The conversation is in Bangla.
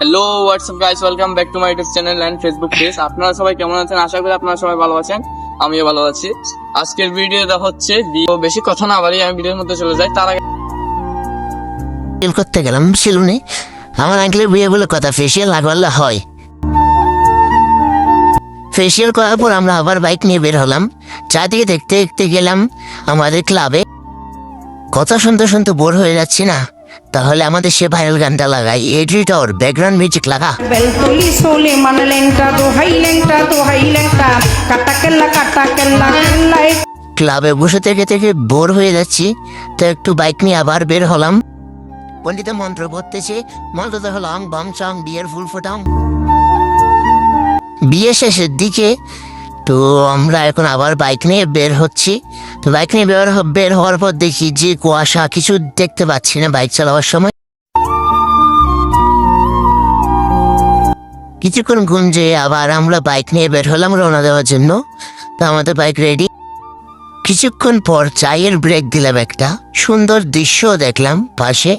Hello WhatsApp guys, welcome back to my YouTube channel and Facebook page. আপনারা সবাই কেমন আছেন? আশা করি আপনারা সবাই ভালো আছেন, আমিও ভালো আছি। আজকের ভিডিওটা হচ্ছে বেশি কথা না বাড়িয়ে আমি ভিডিওর মধ্যে চলে যাই। তার আগে ফেসিয়াল করতে গেলাম সেলুনে। আমার আঙ্কেলের বিয়ে বলে কথা, ফেসিয়াল লাগলে হয়। ফেসিয়াল করার পর আমরা আবার বাইক নিয়ে বের হলাম। চারদিকে দেখতে দেখতে গেলাম আমাদের ক্লাবে। কথা শুনতে শুনতে বোর হয়ে যাচ্ছি না, তাহলে আমাদের সে ভাইরাল গানটা লাগাই। এডিটর ব্যাকগ্রাউন্ড মিউজিক লাগা। বেলতলি সোলে মানে লেংটা দোহাই লেংটা কাটা কেল্লা কেল্লায়। ক্লাবে বসে থেকে থেকে বোর হয়ে যাচ্ছি, তো একটু বাইক নিয়ে আবার বের হলাম। পন্ডিতে মন্ত্র পড়তেছে, মন্ত্রটা হলো অং বং চং বিয়ের ফুল ফোটাং। বিয়ে শেষের দিকে তো আমরা এখন আবার বাইক নিয়ে বের হচ্ছি। তো বাইক নিয়ে বের হওয়ার পর দেখি যে কুয়াশা, কিছু দেখতে পাচ্ছি না বাইক চালাবার সময়। কিছুক্ষণ গুঞ্জে আবার আমরা বাইক নিয়ে বের হলাম রওনা দেওয়ার জন্য। তো আমাদের বাইক রেডি। কিছুক্ষণ পর চায়ের ব্রেক দিলাম, একটা সুন্দর দৃশ্য দেখলাম পাশে।